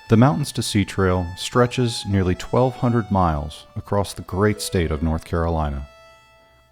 The Mountains to Sea Trail stretches nearly 1,200 miles across the great state of North Carolina,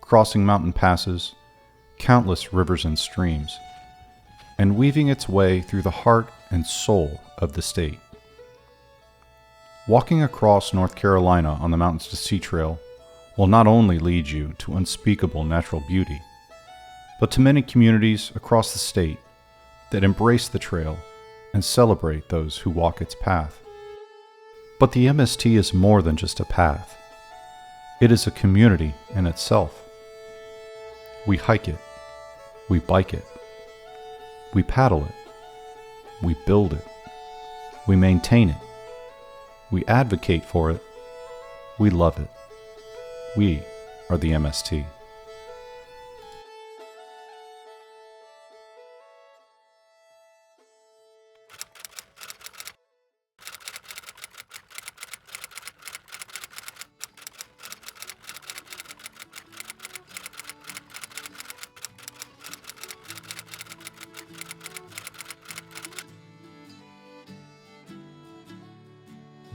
crossing mountain passes, countless rivers and streams, and weaving its way through the heart and soul of the state. Walking across North Carolina on the Mountains to Sea Trail will not only lead you to unspeakable natural beauty, but to many communities across the state that embrace the trail and celebrate those who walk its path. But the MST is more than just a path. It is a community in itself. We hike it, we bike it, we paddle it, we build it, we maintain it, we advocate for it, we love it. We are the MST.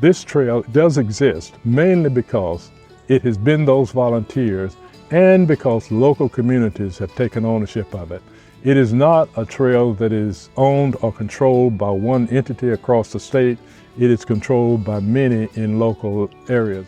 This trail does exist mainly because it has been those volunteers and because local communities have taken ownership of it. It is not a trail that is owned or controlled by one entity across the state. It is controlled by many in local areas.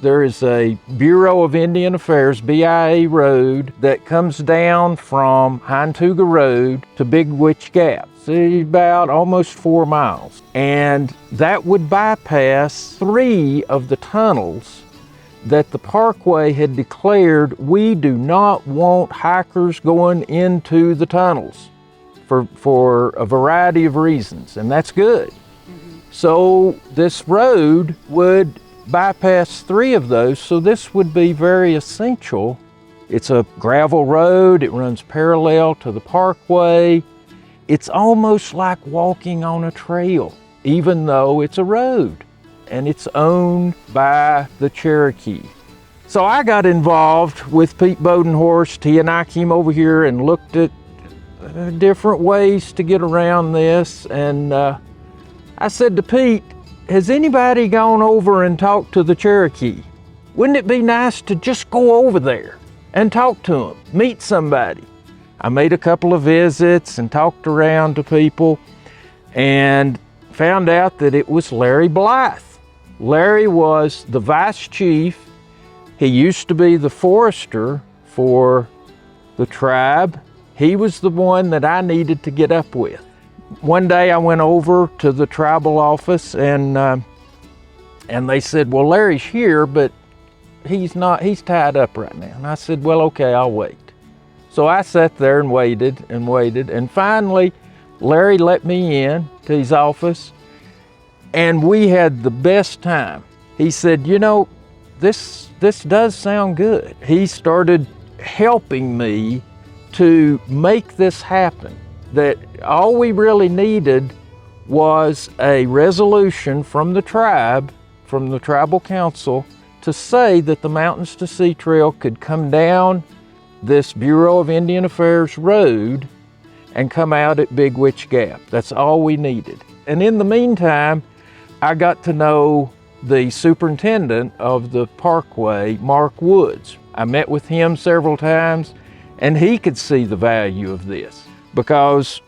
There is a Bureau of Indian Affairs, BIA road, that comes down from Hintuga Road to Big Witch Gap. It's about almost 4 miles. And that would bypass 3 of the tunnels that the Parkway had declared we do not want hikers going into the tunnels for a variety of reasons, and that's good. So this road would bypass 3 of those, so this would be very essential. It's a gravel road, it runs parallel to the Parkway. It's almost like walking on a trail, even though it's a road, and it's owned by the Cherokee. So I got involved with Pete Bodenhorst. He and I came over here and looked at different ways to get around this, and I said to Pete, has anybody gone over and talked to the Cherokee? Wouldn't it be nice to just go over there and talk to them, meet somebody? I made a couple of visits and talked around to people and found out that it was Larry Blythe. Larry was the vice chief. He used to be the forester for the tribe. He was the one that I needed to get up with. One day I went over to the tribal office and they said, well, Larry's here, but he's tied up right now. And I said, well, okay, I'll wait. So I sat there and waited, and finally Larry let me in to his office, and we had the best time. He said, you know, this does sound good. He started helping me to make this happen, that all we really needed was a resolution from the tribe, from the tribal council, to say that the Mountains to Sea Trail could come down this Bureau of Indian Affairs road and come out at Big Witch Gap. That's all we needed. And in the meantime, I got to know the superintendent of the Parkway, Mark Woods. I met with him several times, and he could see the value of this, because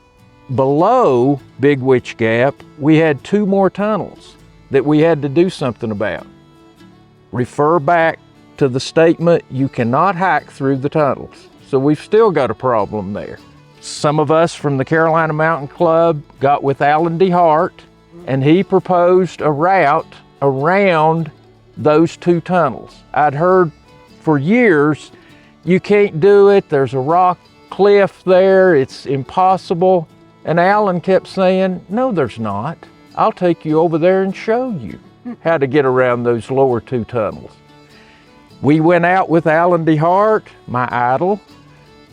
below Big Witch Gap, we had 2 more tunnels that we had to do something about. Refer back to the statement, you cannot hike through the tunnels. So we've still got a problem there. Some of us from the Carolina Mountain Club got with Alan Gayheart, and he proposed a route around those 2 tunnels. I'd heard for years, you can't do it, there's a rock cliff there, it's impossible. And Alan kept saying, no, there's not. I'll take you over there and show you how to get around those lower 2 tunnels. We went out with Alan Gayheart, my idol,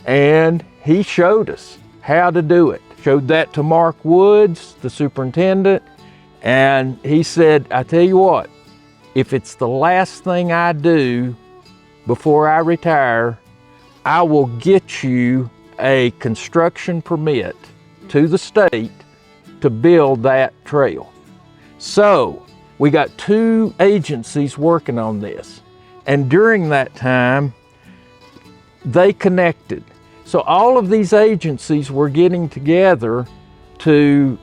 and he showed us how to do it. Showed that to Mark Woods, the superintendent, and he said, I tell you what, if it's the last thing I do before I retire, I will get you a construction permit to the state to build that trail. So we got 2 agencies working on this. And during that time, they connected. So all of these agencies were getting together to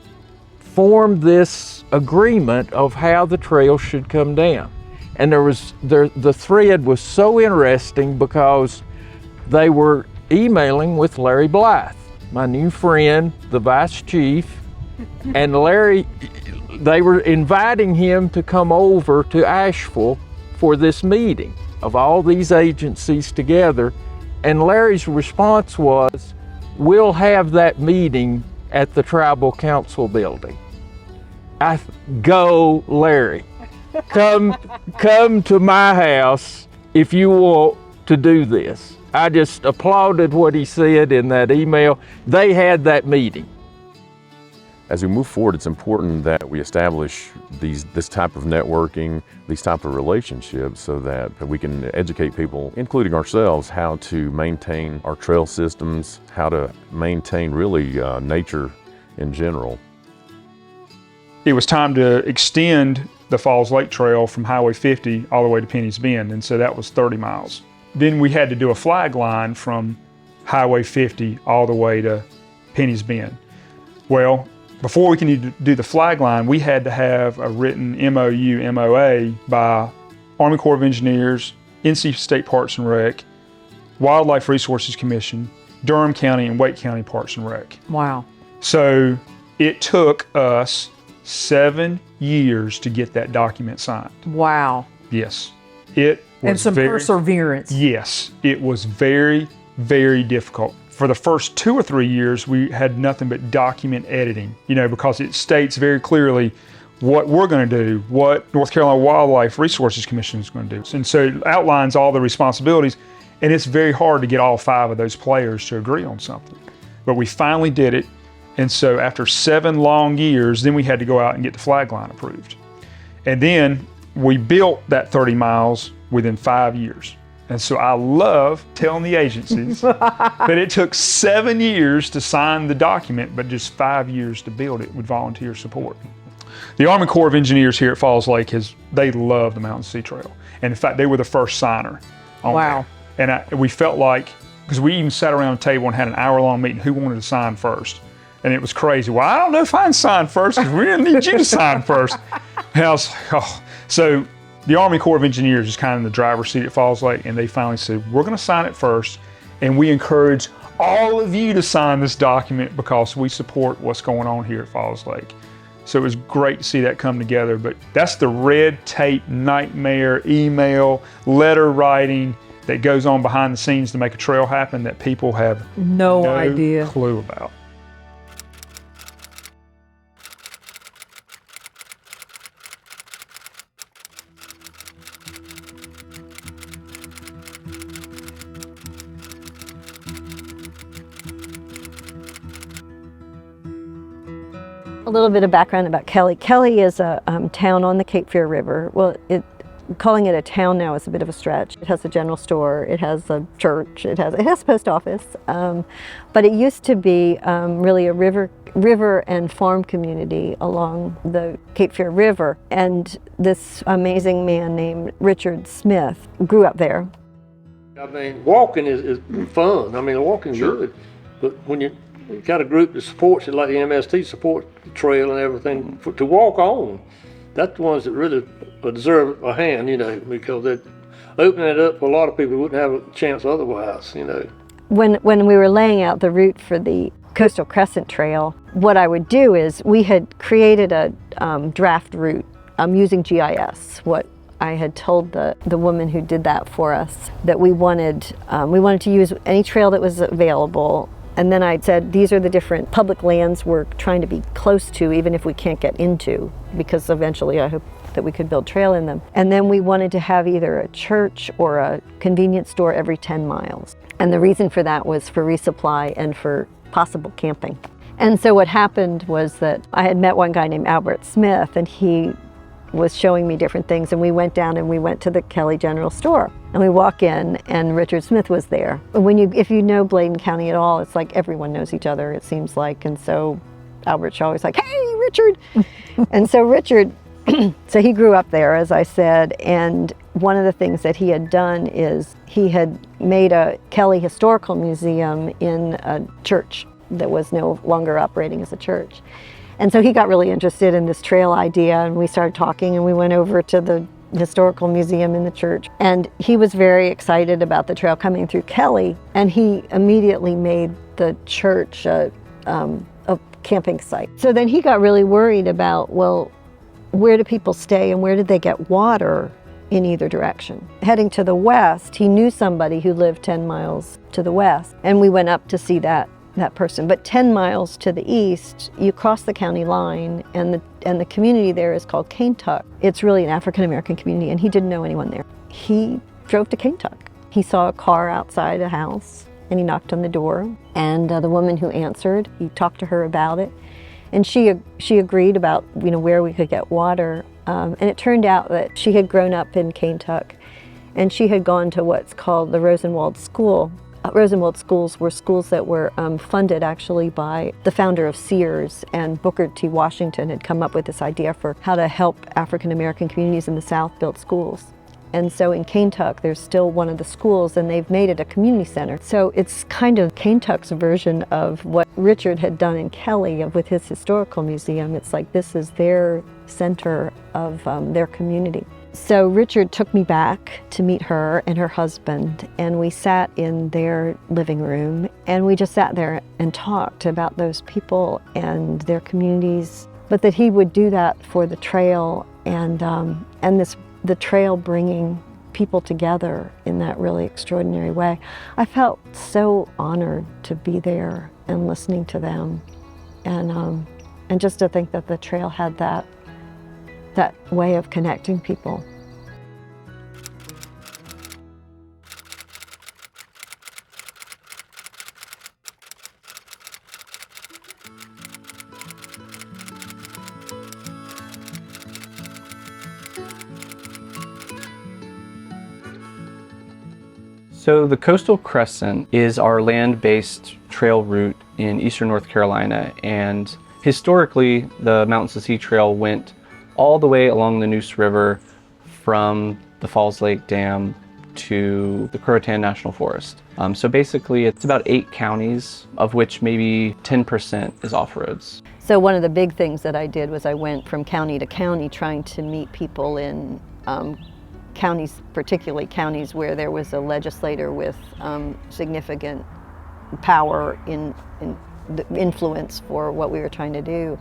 form this agreement of how the trail should come down. And the thread was so interesting because they were emailing with Larry Blythe, my new friend, the vice chief, and Larry, they were inviting him to come over to Asheville for this meeting of all these agencies together. And Larry's response was, we'll have that meeting at the Tribal Council building. Go, Larry. Come to my house if you want to do this. I just applauded what he said in that email. They had that meeting. As we move forward, it's important that we establish this type of networking, these type of relationships, so that we can educate people, including ourselves, how to maintain our trail systems, how to maintain really nature in general. It was time to extend the Falls Lake Trail from Highway 50 all the way to Penny's Bend, and so that was 30 miles. Then we had to do a flag line from Highway 50 all the way to Penny's Bend. Well, before we can do the flag line, we had to have a written MOU, MOA by Army Corps of Engineers, NC State Parks and Rec, Wildlife Resources Commission, Durham County and Wake County Parks and Rec. Wow. So it took us 7 years to get that document signed. Wow. Yes. It was And some perseverance. Yes. It was very, very difficult. For the first 2 or 3 years, we had nothing but document editing, because it states very clearly what we're going to do, what North Carolina Wildlife Resources Commission is going to do. And so it outlines all the responsibilities, and it's very hard to get all 5 of those players to agree on something. But we finally did it, and so after 7 long years, then we had to go out and get the flag line approved. And then we built that 30 miles within 5 years. And so I love telling the agencies that it took 7 years to sign the document, but just 5 years to build it with volunteer support. The Army Corps of Engineers here at Falls Lake, they love the Mountain Sea Trail. And in fact, they were the first signer on Wow. that. And we felt like, because we even sat around a table and had an hour-long meeting, who wanted to sign first? And it was crazy. Well, I don't know if I can sign first, because we didn't need you to sign first. And I was like, oh. So the Army Corps of Engineers is kind of in the driver's seat at Falls Lake, and they finally said, we're going to sign it first, and we encourage all of you to sign this document because we support what's going on here at Falls Lake. So it was great to see that come together, but that's the red tape nightmare, email, letter writing that goes on behind the scenes to make a trail happen that people have No idea. clue about. A little bit of background about Kelly. Kelly is a town on the Cape Fear River. Well, calling it a town now is a bit of a stretch. It has a general store, it has a church, it has a post office, but it used to be really a river and farm community along the Cape Fear River. And this amazing man named Richard Smith grew up there. I mean, walking is fun. I mean, walking's good, but when you got a group that supports it, like the MST support the trail and everything, to walk on, that's the ones that really deserve a hand, because they're opening it up for a lot of people who wouldn't have a chance otherwise, When we were laying out the route for the Coastal Crescent Trail, what I would do is we had created a draft route using GIS. What I had told the woman who did that for us that we wanted to use any trail that was available. And then I said, these are the different public lands we're trying to be close to, even if we can't get into, because eventually I hope that we could build trail in them. And then we wanted to have either a church or a convenience store every 10 miles. And the reason for that was for resupply and for possible camping. And so what happened was that I had met one guy named Albert Smith, and he was showing me different things, and we went down and we went to the Kelly General Store, and we walk in and Richard Smith was there. If you know Bladen County at all, it's like everyone knows each other, it seems like. And so Albert's always like, hey, Richard. And so Richard So he grew up there, as I said, and one of the things that he had done is he had made a Kelly Historical Museum in a church that was no longer operating as a church. And so he got really interested in this trail idea, and we started talking, and we went over to the historical museum in the church. And he was very excited about the trail coming through Kelly, and he immediately made the church a camping site. So then he got really worried about, well, where do people stay and where did they get water in either direction? Heading to the west, he knew somebody who lived 10 miles to the west, and we went up to see that person. But 10 miles to the east, you cross the county line, and the community there is called Kaintuck. It's really an African-American community, and he didn't know anyone there. He drove to Kaintuck. He saw a car outside a house, and he knocked on the door, and the woman who answered, he talked to her about it, and she agreed about, you know, where we could get water. And it turned out that she had grown up in Kaintuck, and she had gone to what's called the Rosenwald School. Rosenwald schools were schools that were funded actually by the founder of Sears, and Booker T. Washington had come up with this idea for how to help African American communities in the South build schools. And so in Kaintuck, there's still one of the schools, and they've made it a community center. So it's kind of Kaintuck's version of what Richard had done in Kelly with his historical museum. It's like this is their center of their community. So Richard took me back to meet her and her husband, and we sat in their living room, and we just sat there and talked about those people and their communities, but that he would do that for the trail, and the trail bringing people together in that really extraordinary way. I felt so honored to be there and listening to them, and just to think that the trail had that way of connecting people. So the Coastal Crescent is our land-based trail route in eastern North Carolina, and historically the Mountains to Sea Trail went all the way along the Neuse River from the Falls Lake Dam to the Croatan National Forest. So basically it's about 8 counties, of which maybe 10% is off-roads. So one of the big things that I did was I went from county to county trying to meet people in counties, particularly counties where there was a legislator with significant power in the influence for what we were trying to do.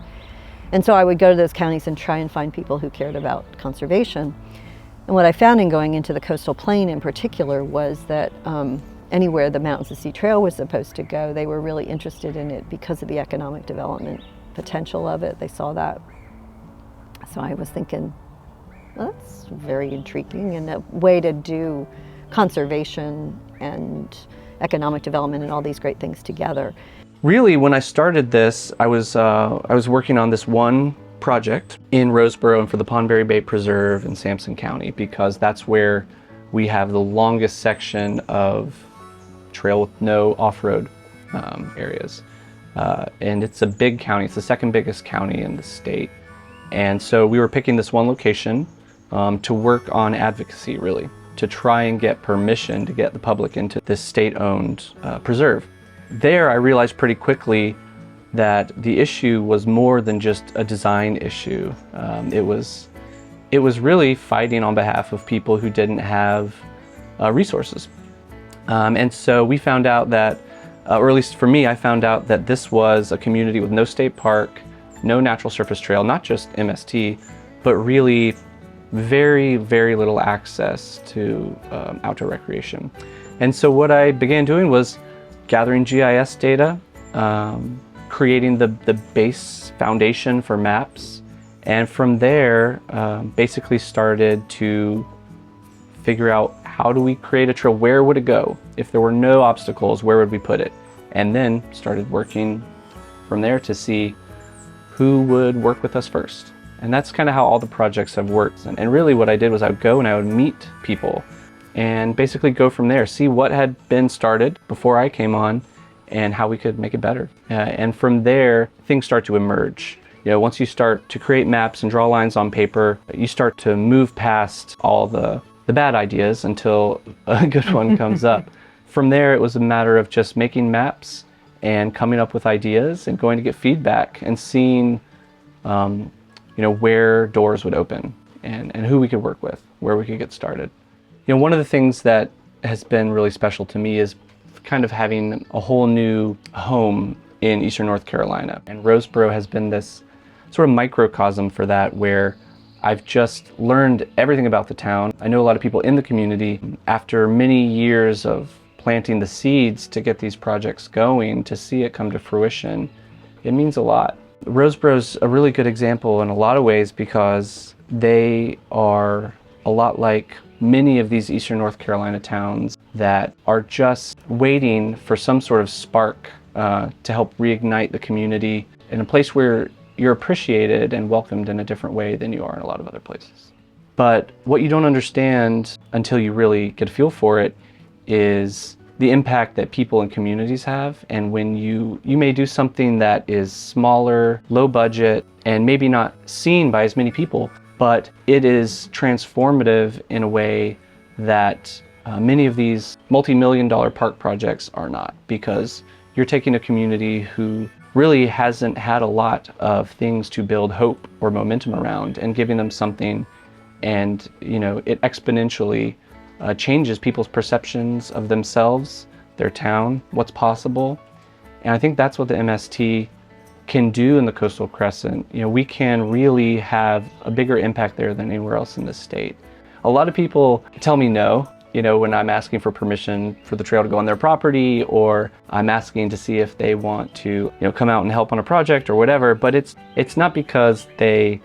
And so I would go to those counties and try and find people who cared about conservation. And what I found in going into the coastal plain in particular was that anywhere the Mountains to Sea Trail was supposed to go, they were really interested in it because of the economic development potential of it. They saw that. So I was thinking, well, that's very intriguing, and a way to do conservation and economic development and all these great things together. Really, when I started this, I was working on this one project in Roseboro and for the Pondberry Bay Preserve in Sampson County, because that's where we have the longest section of trail with no off-road areas. And it's a big county. It's the second biggest county in the state. And so we were picking this one location to work on advocacy, really, to try and get permission to get the public into this state-owned preserve. There, I realized pretty quickly that the issue was more than just a design issue. It was really fighting on behalf of people who didn't have resources. And so we found out that, or at least for me, I found out that this was a community with no state park, no natural surface trail, not just MST, but really very, very little access to outdoor recreation. And so what I began doing was gathering GIS data, creating the base foundation for maps, and from there basically started to figure out, how do we create a trail? Where would it go? If there were no obstacles, where would we put it? And then started working from there to see who would work with us first. And that's kind of how all the projects have worked. And really what I did was I would go and I would meet people and basically go from there, see what had been started before I came on and how we could make it better. And from there, things start to emerge. once you start to create maps and draw lines on paper, you start to move past all the bad ideas until a good one comes up. From there, it was a matter of just making maps and coming up with ideas and going to get feedback and seeing, where doors would open and who we could work with, where we could get started. One of the things that has been really special to me is kind of having a whole new home in Eastern North Carolina. And Roseboro has been this sort of microcosm for that, where I've just learned everything about the town. I know a lot of people in the community. After many years of planting the seeds to get these projects going, to see it come to fruition, it means a lot. Roseboro's a really good example in a lot of ways because they are a lot like many of these Eastern North Carolina towns that are just waiting for some sort of spark to help reignite the community in a place where you're appreciated and welcomed in a different way than you are in a lot of other places. But what you don't understand until you really get a feel for it is the impact that people and communities have. And when you may do something that is smaller, low budget, and maybe not seen by as many people, but it is transformative in a way that many of these multi-million-dollar park projects are not, because you're taking a community who really hasn't had a lot of things to build hope or momentum around and giving them something, and it exponentially changes people's perceptions of themselves, their town, what's possible. And I think that's what the MST can do in the Coastal Crescent. We can really have a bigger impact there than anywhere else in the state. A lot of people tell me no, when I'm asking for permission for the trail to go on their property, or I'm asking to see if they want to, come out and help on a project or whatever. But it's not because they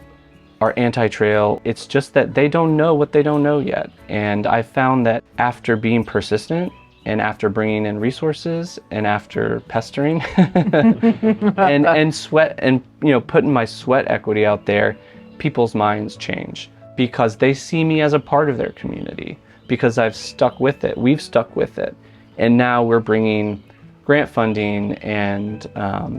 are anti-trail, it's just that they don't know what they don't know yet. And I found that after being persistent and after bringing in resources and after pestering and sweat and putting my sweat equity out there, people's minds change because they see me as a part of their community, because I've stuck with it, we've stuck with it. And now we're bringing grant funding and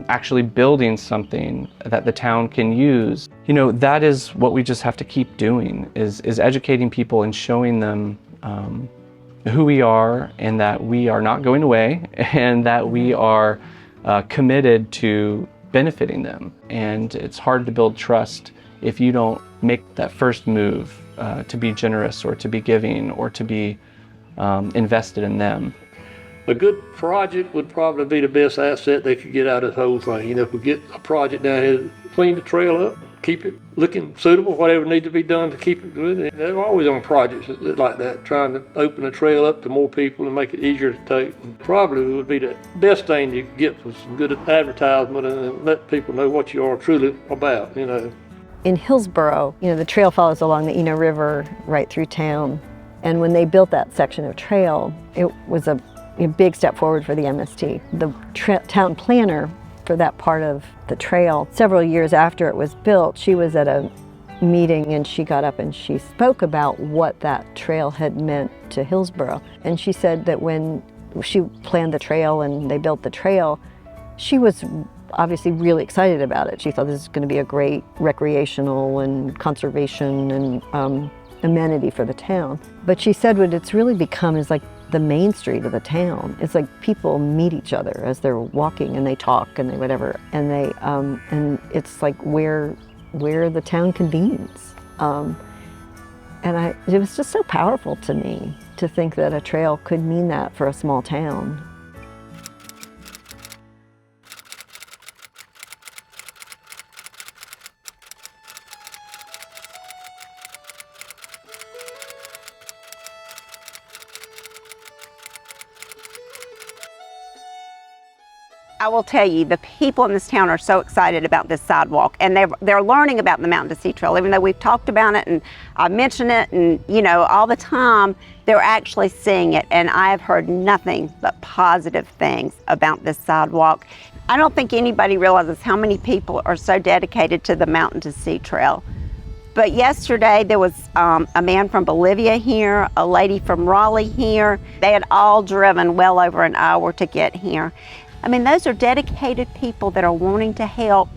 actually building something that the town can use. That is what we just have to keep doing, is educating people and showing them who we are, and that we are not going away, and that we are committed to benefiting them. And it's hard to build trust if you don't make that first move to be generous or to be giving or to be invested in them. A good project would probably be the best asset they could get out of the whole thing. If we get a project down here, clean the trail up, keep it looking suitable, whatever needs to be done to keep it good. And they're always on projects like that, trying to open the trail up to more people and make it easier to take. And probably would be the best thing you could get was some good advertisement and let people know what you are truly about, In Hillsboro, the trail follows along the Eno River right through town. And when they built that section of trail, it was a big step forward for the MST. The town planner for that part of the trail, several years after it was built, she was at a meeting and she got up and she spoke about what that trail had meant to Hillsboro. And she said that when she planned the trail and they built the trail, she was obviously really excited about it. She thought this is going to be a great recreational and conservation and amenity for the town. But she said what it's really become is like the main street of the town. It's like people meet each other as they're walking and they talk and they whatever, and they and it's like where the town convenes. And it was just so powerful to me to think that a trail could mean that for a small town. I will tell you, the people in this town are so excited about this sidewalk, and they're learning about the Mountain to Sea Trail. Even though we've talked about it and I mention it and all the time, they're actually seeing it, and I have heard nothing but positive things about this sidewalk. I don't think anybody realizes how many people are so dedicated to the Mountain to Sea Trail. But yesterday there was a man from Bolivia here, a lady from Raleigh here. They had all driven well over an hour to get here. I mean, those are dedicated people that are wanting to help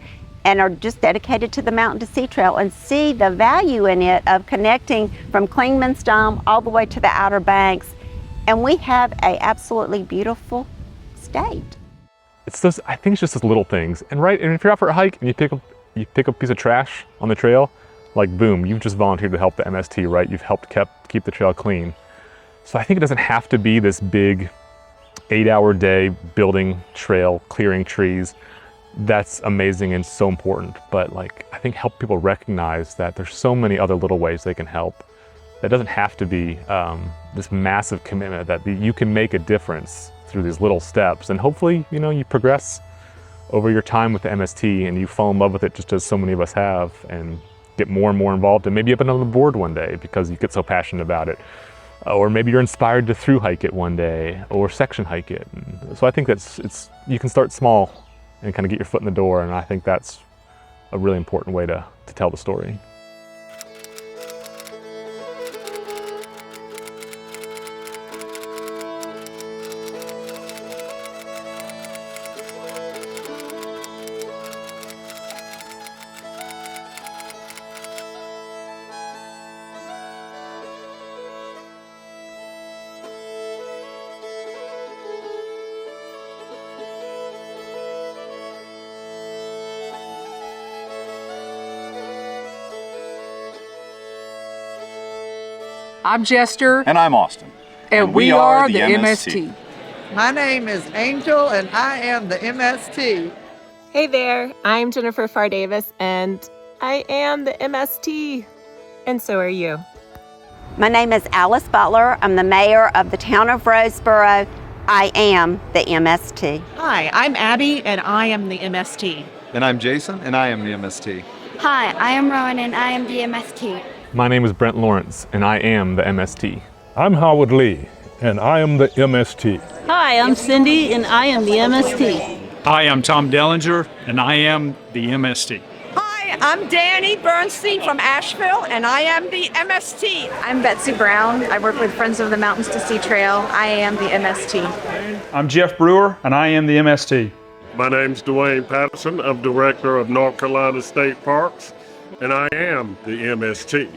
and are just dedicated to the Mountain to Sea Trail and see the value in it of connecting from Clingman's Dome all the way to the Outer Banks. And we have a absolutely beautiful state. It's just, I think it's just those little things. And if you're out for a hike and you pick up a piece of trash on the trail, like boom, you've just volunteered to help the MST, right? You've helped keep the trail clean. So I think it doesn't have to be this big 8-hour day building trail, clearing trees. That's amazing and so important. But like, I think help people recognize that there's so many other little ways they can help. That doesn't have to be this massive commitment, that you can make a difference through these little steps. And hopefully, you progress over your time with the MST and you fall in love with it just as so many of us have, and get more and more involved, and maybe up on the board one day because you get so passionate about it. Or maybe you're inspired to through hike it one day or section hike it. And so I think you can start small and kind of get your foot in the door, and I think that's a really important way to tell the story. I'm Jester. And I'm Austin. And we are the MST. My name is Angel, and I am the MST. Hey there, I'm Jennifer Farr Davis, and I am the MST. And so are you. My name is Alice Butler. I'm the mayor of the town of Roseboro. I am the MST. Hi, I'm Abby, and I am the MST. And I'm Jason, and I am the MST. Hi, I am Rowan, and I am the MST. My name is Brent Lawrence, and I am the MST. I'm Howard Lee, and I am the MST. Hi, I'm Cindy, and I am the MST. Hi, I'm Tom Dellinger, and I am the MST. Hi, I'm Danny Bernstein from Asheville, and I am the MST. I'm Betsy Brown. I work with Friends of the Mountains to Sea Trail. I am the MST. I'm Jeff Brewer, and I am the MST. My name's Dwayne Patterson. I'm Director of North Carolina State Parks, and I am the MST.